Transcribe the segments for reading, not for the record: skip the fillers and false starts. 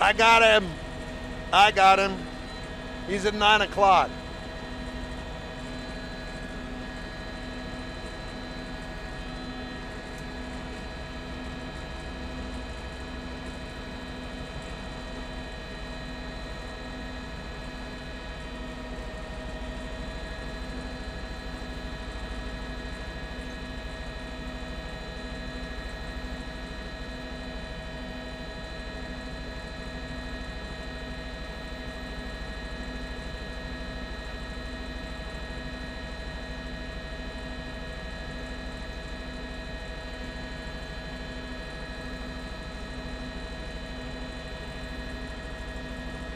I got him. I got him. He's at 9 o'clock.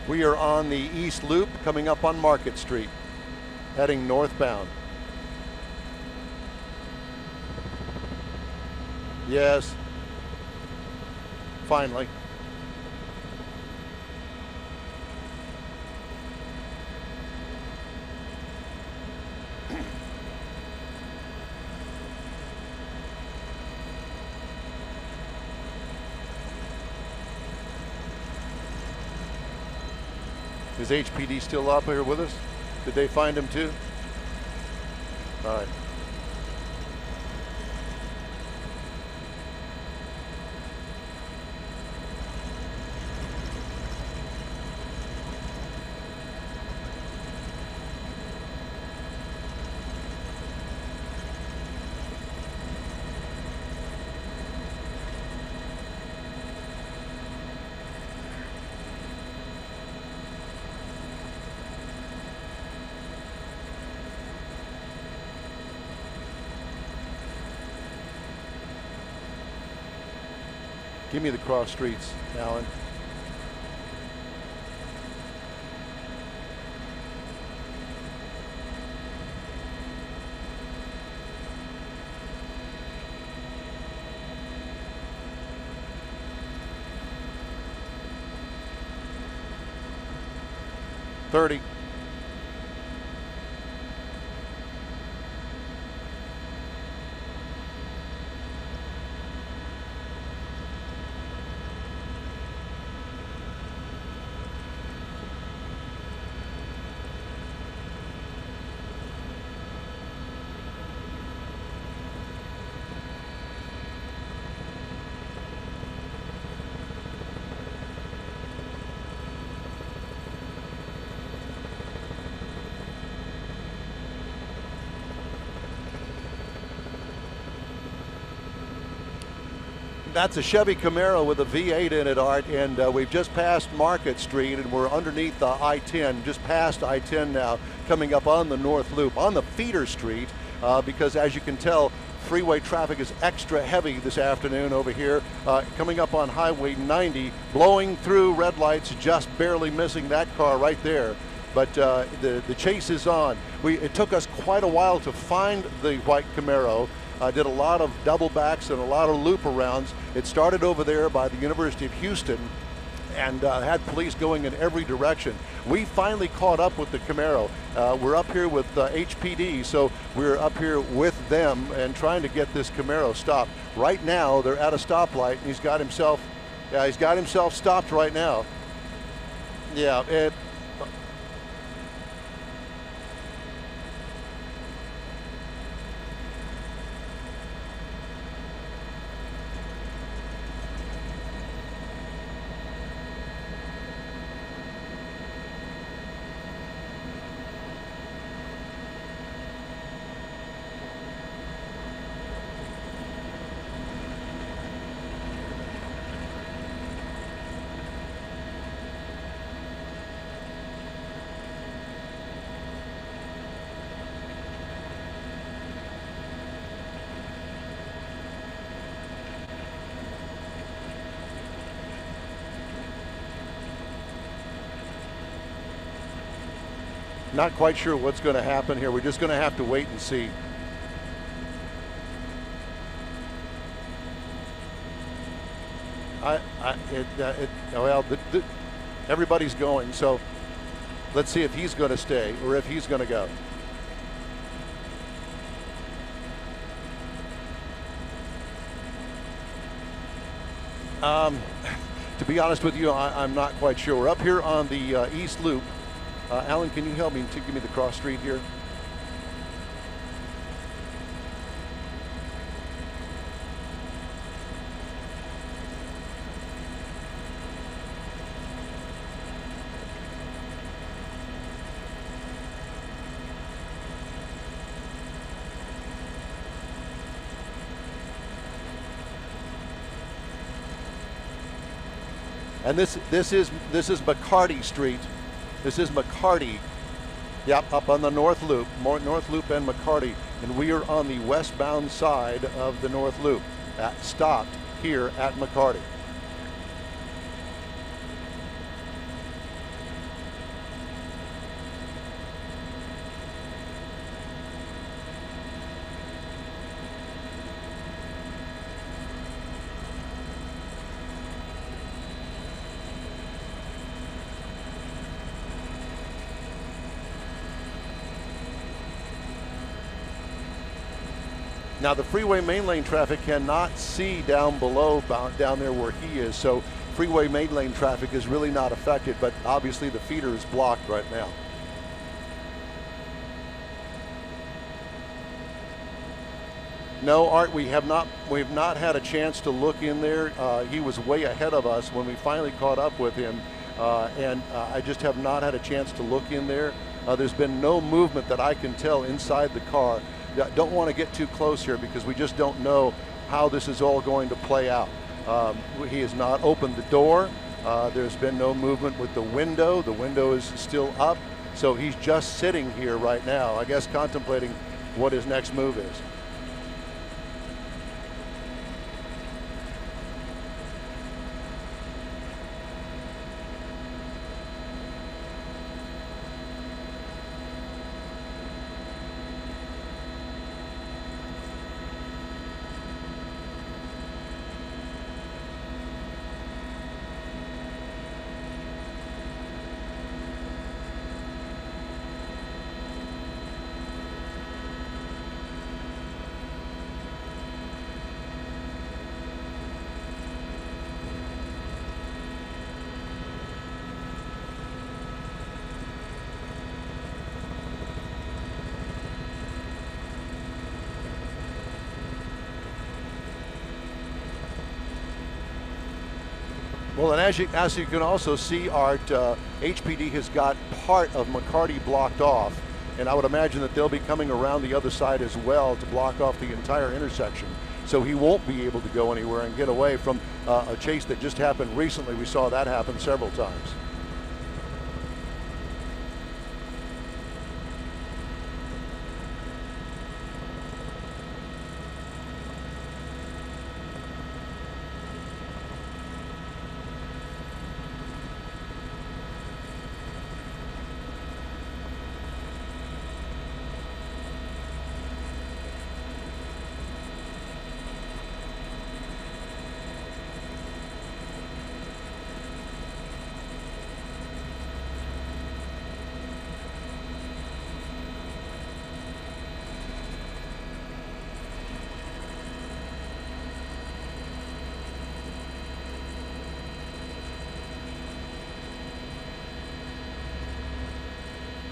We are on the East Loop coming up on Market Street, heading northbound. Yes, finally. Is HPD still up here with us? Did they find him too? All right. Give me the cross streets, Alan. $30. That's a Chevy Camaro with a V8 in it, Art, and we've just passed Market Street and we're underneath the I-10, just past I-10 now, coming up on the North Loop, on the feeder street, because as you can tell, freeway traffic is extra heavy this afternoon over here, coming up on Highway 90, blowing through red lights, just barely missing that car right there. But the chase is on. It took us quite a while to find the white Camaro. Did a lot of double backs and a lot of loop arounds. It started over there by the University of Houston and had police going in every direction. We finally caught up with the Camaro. We're up here with HPD, so we're up here with them and trying to get this Camaro stopped. Right now, they're at a stoplight and he's got himself stopped right now. Yeah, not quite sure what's going to happen here. We're just going to have to wait and see. Everybody's going, so let's see if he's going to stay or if he's going to go. To be honest with you, I'm not quite sure. We're up here on the East Loop. Alan, can you help me to give me the cross street here? And this is McCarty Street. This is McCarty. Yep, up on the North Loop, North Loop and McCarty, and we are on the westbound side of the North Loop. Stopped here at McCarty. Now the freeway main lane traffic cannot see down below, down there where he is, so freeway main lane traffic is really not affected, but obviously the feeder is blocked right now. No, Art, we have not had a chance to look in there. He was way ahead of us when we finally caught up with him, and I just have not had a chance to look in there. There's been no movement that I can tell inside the car. Don't want to get too close here because we just don't know how this is all going to play out. He has not opened the door. There's been no movement with the window. The window is still up. So he's just sitting here right now, I guess contemplating what his next move is. Well, and as you can also see, Art, HPD has got part of McCarty blocked off, and I would imagine that they'll be coming around the other side as well to block off the entire intersection. So he won't be able to go anywhere and get away from a chase that just happened recently. We saw that happen several times.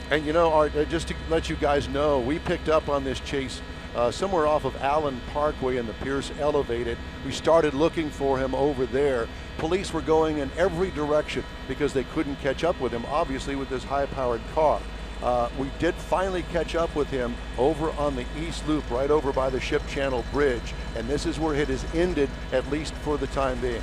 And you know, Art, just to let you guys know, we picked up on this chase somewhere off of Allen Parkway and the Pierce Elevated. We started looking for him over there. Police were going in every direction because they couldn't catch up with him, obviously, with this high-powered car. We did finally catch up with him over on the East Loop, right over by the Ship Channel Bridge, and this is where it has ended, at least for the time being.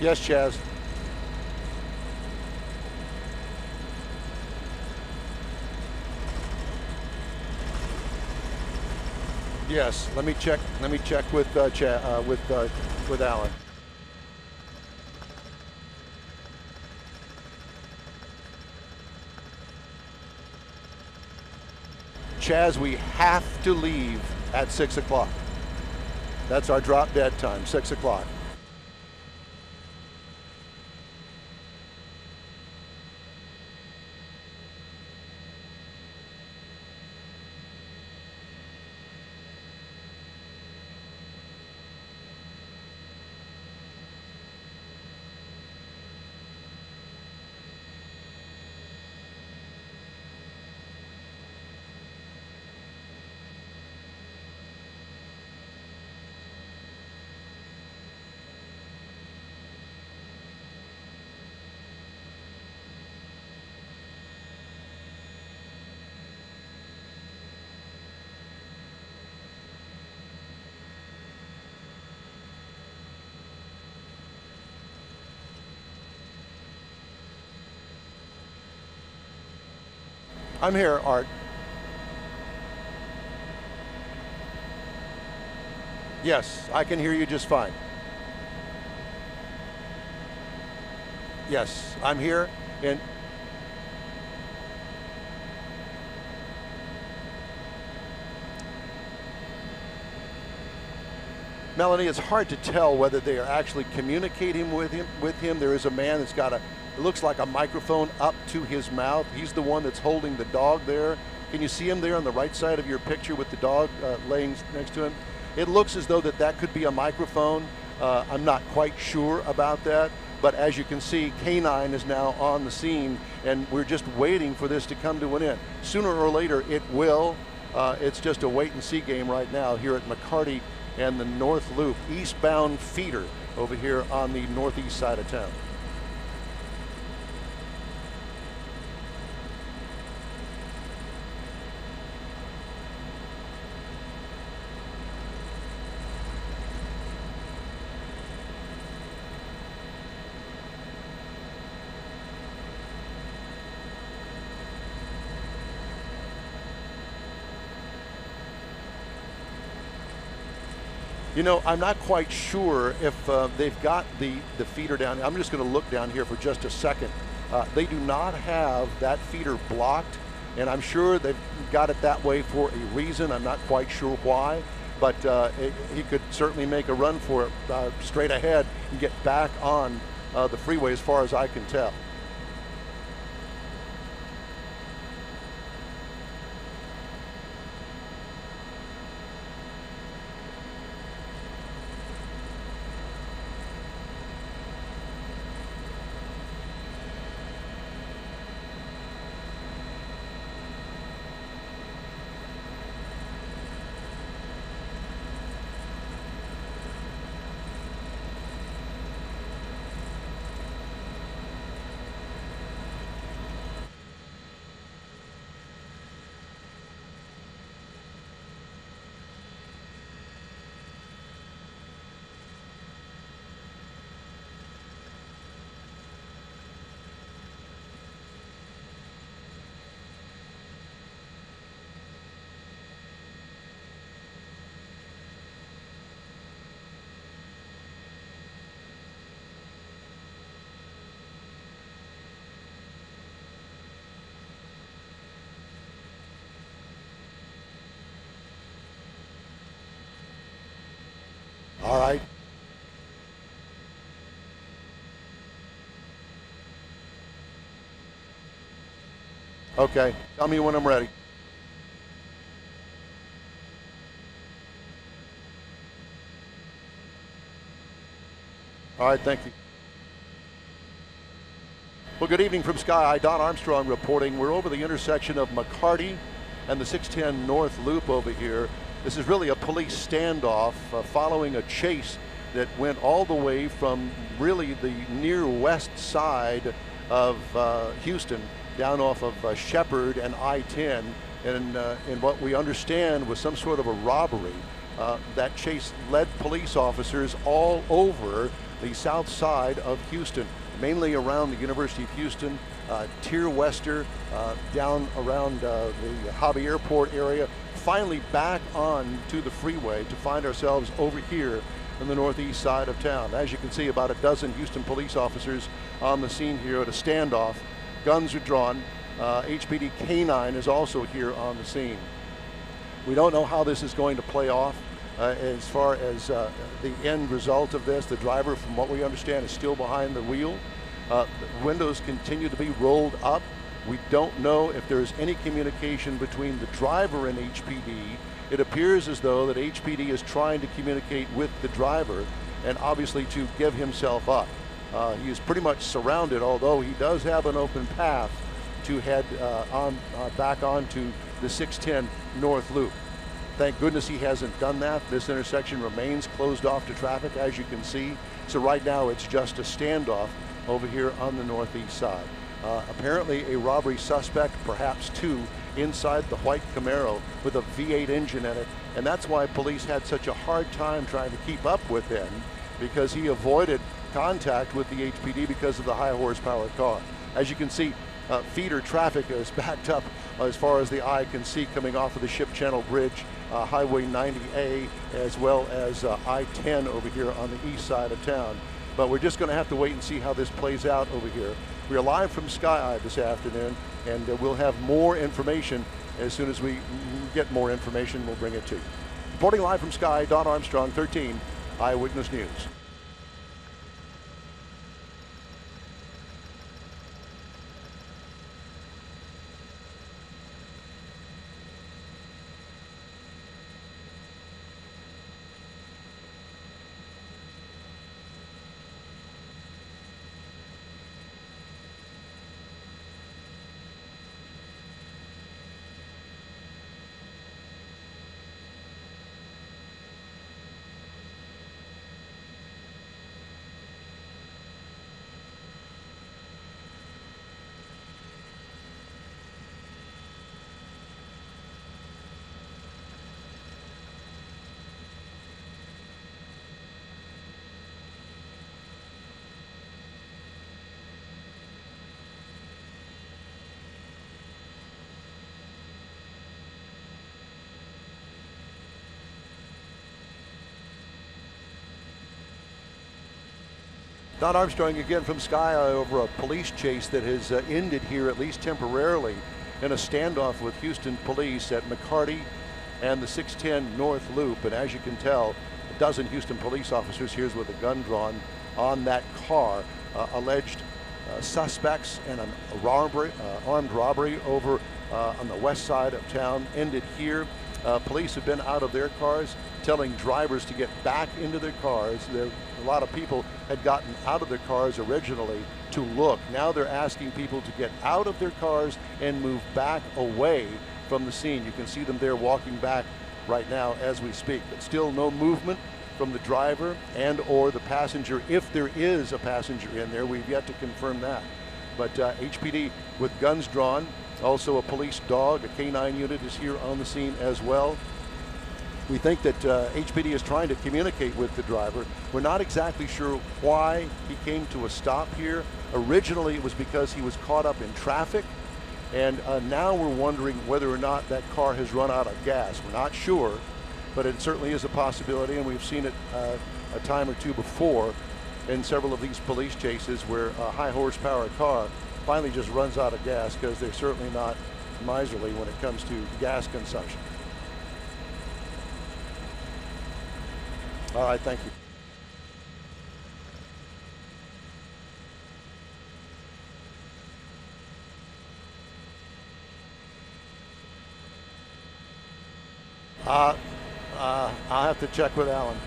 Yes, Chaz. Yes. Let me check. Let me check with with Alan. Chaz, we have to leave at 6 o'clock. That's our drop dead time, 6 o'clock. I'm here, Art. Yes, I can hear you just fine. Yes, I'm here, and Melanie, it's hard to tell whether they are actually communicating with him. There is a man that's got it looks like a microphone up to his mouth. He's the one that's holding the dog there. Can you see him there on the right side of your picture with the dog laying next to him? It looks as though that could be a microphone. I'm not quite sure about that, but as you can see, K9 is now on the scene, and we're just waiting for this to come to an end. Sooner or later, it will. It's just a wait-and-see game right now here at McCarty and the North Loop, eastbound feeder over here on the northeast side of town. You know, I'm not quite sure if they've got the feeder down. I'm just going to look down here for just a second. They do not have that feeder blocked, and I'm sure they've got it that way for a reason. I'm not quite sure why, but he could certainly make a run for it straight ahead and get back on the freeway as far as I can tell. All right. Okay, tell me when I'm ready. All right, thank you. Well, good evening from Sky High. Don Armstrong reporting. We're over the intersection of McCarty and the 610 North Loop over here. This is really a police standoff following a chase that went all the way from really the near west side of Houston down off of Shepherd and I-10, and what we understand was some sort of a robbery. That chase led police officers all over the south side of Houston, mainly around the University of Houston, Tier Wester, down around the Hobby Airport area, finally back on to the freeway to find ourselves over here in the northeast side of town. As you can see, about a dozen Houston police officers on the scene here at a standoff. Guns are drawn. HPD K-9 is also here on the scene. We don't know how this is going to play off. As far as the end result of this, the driver, from what we understand, is still behind the wheel. The windows continue to be rolled up. We don't know if there's any communication between the driver and HPD. It appears as though that HPD is trying to communicate with the driver and obviously to give himself up. He is pretty much surrounded, although he does have an open path to head back onto the 610 North Loop. Thank goodness he hasn't done that. This intersection remains closed off to traffic, as you can see. So right now it's just a standoff over here on the northeast side. Apparently a robbery suspect, perhaps two, inside the white Camaro with a V8 engine in it. And that's why police had such a hard time trying to keep up with him, because he avoided contact with the HPD because of the high horsepower car. As you can see, feeder traffic is backed up as far as the eye can see, coming off of the Ship Channel Bridge, Highway 90A, as well as I-10 over here on the east side of town. But we're just going to have to wait and see how this plays out over here. We are live from Sky Eye this afternoon, and we'll have more information. As soon as we get more information, we'll bring it to you. Reporting live from Sky, Don Armstrong, 13 Eyewitness News. Don Armstrong again from Sky Eye over a police chase that has ended here, at least temporarily, in a standoff with Houston police at McCarty and the 610 North Loop. And as you can tell, a dozen Houston police officers here with a gun drawn on that car. Alleged suspects and an armed robbery over on the west side of town ended here. Police have been out of their cars, telling drivers to get back into their cars. A lot of people had gotten out of their cars originally to look. Now they're asking people to get out of their cars and move back away from the scene. You can see them there walking back right now as we speak, but still no movement from the driver and or the passenger. If there is a passenger in there, we've yet to confirm that. But HPD with guns drawn, also a police dog, a K-9 unit is here on the scene as well. We think that HPD is trying to communicate with the driver. We're not exactly sure why he came to a stop here. Originally, it was because he was caught up in traffic, and now we're wondering whether or not that car has run out of gas. We're not sure, but it certainly is a possibility, and we've seen it a time or two before in several of these police chases where a high horsepower car finally just runs out of gas, because they're certainly not miserly when it comes to gas consumption. All right, thank you. I'll have to check with Alan.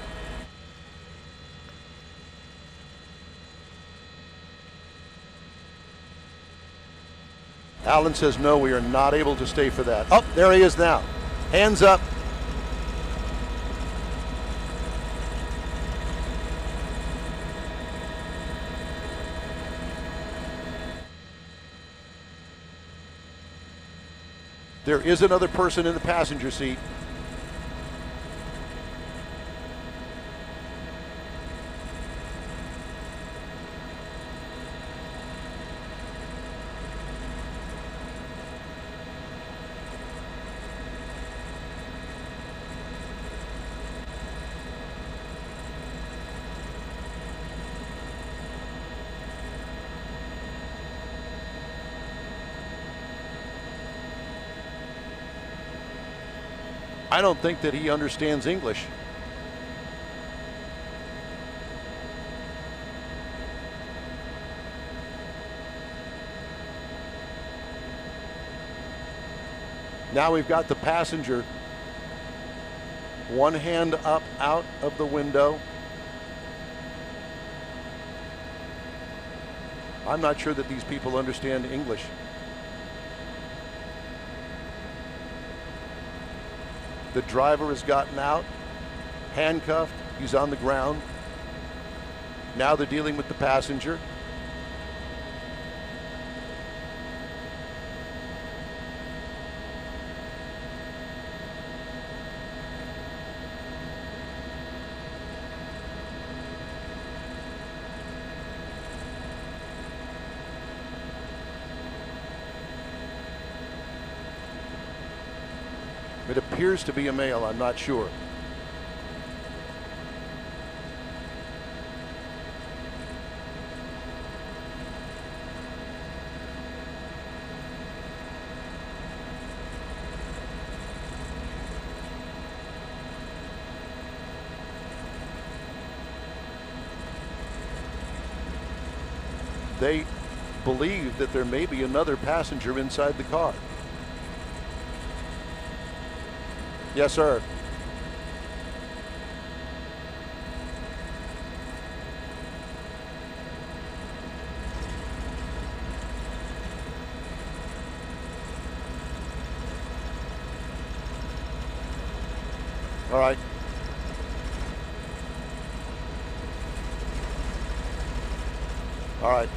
Alan says no, we are not able to stay for that. Oh, there he is now. Hands up. There is another person in the passenger seat. I don't think that he understands English. Now we've got the passenger, one hand up out of the window. I'm not sure that these people understand English. The driver has gotten out, handcuffed, he's on the ground. Now they're dealing with the passenger. It appears to be a male, I'm not sure. They believe that there may be another passenger inside the car. Yes, sir. All right. All right.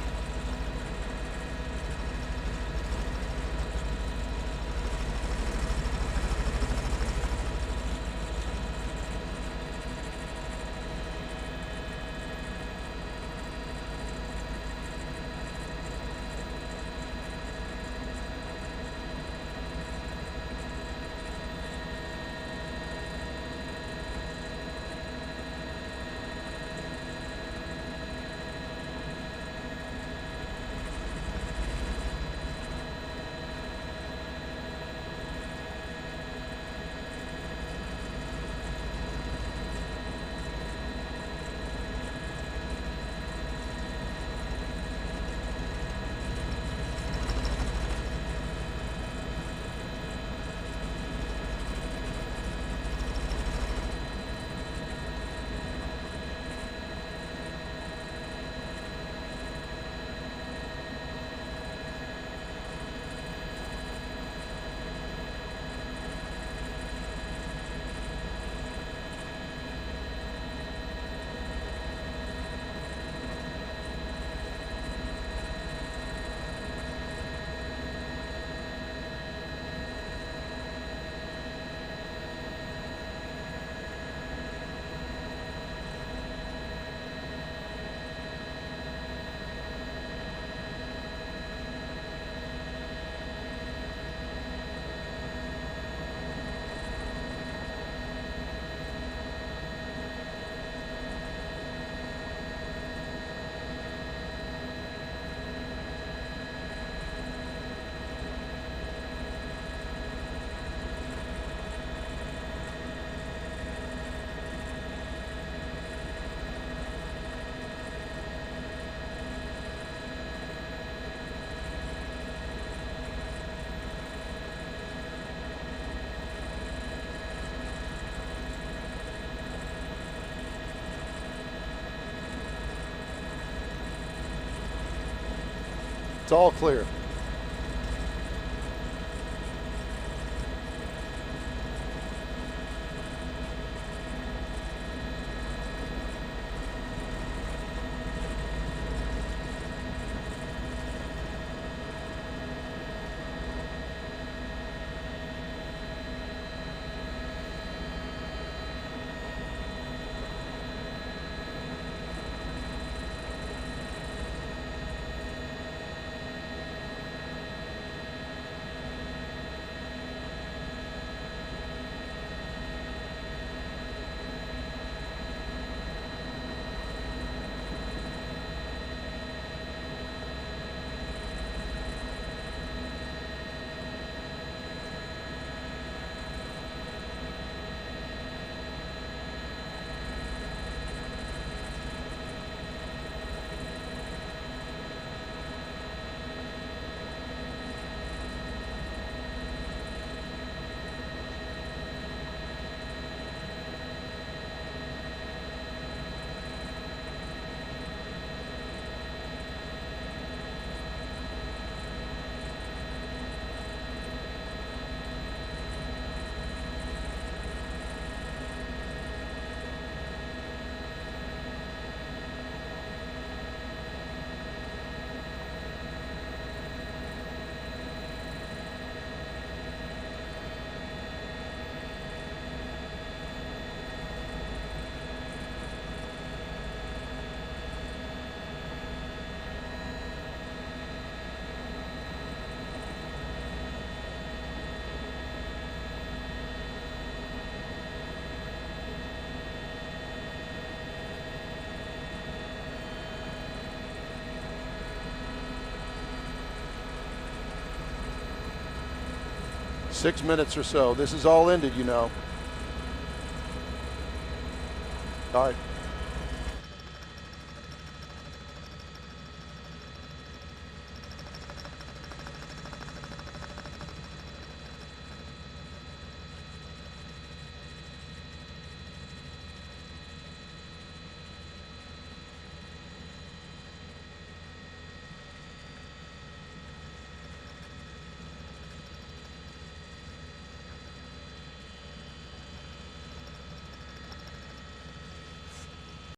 It's all clear. 6 minutes or so. This is all ended, you know. All right.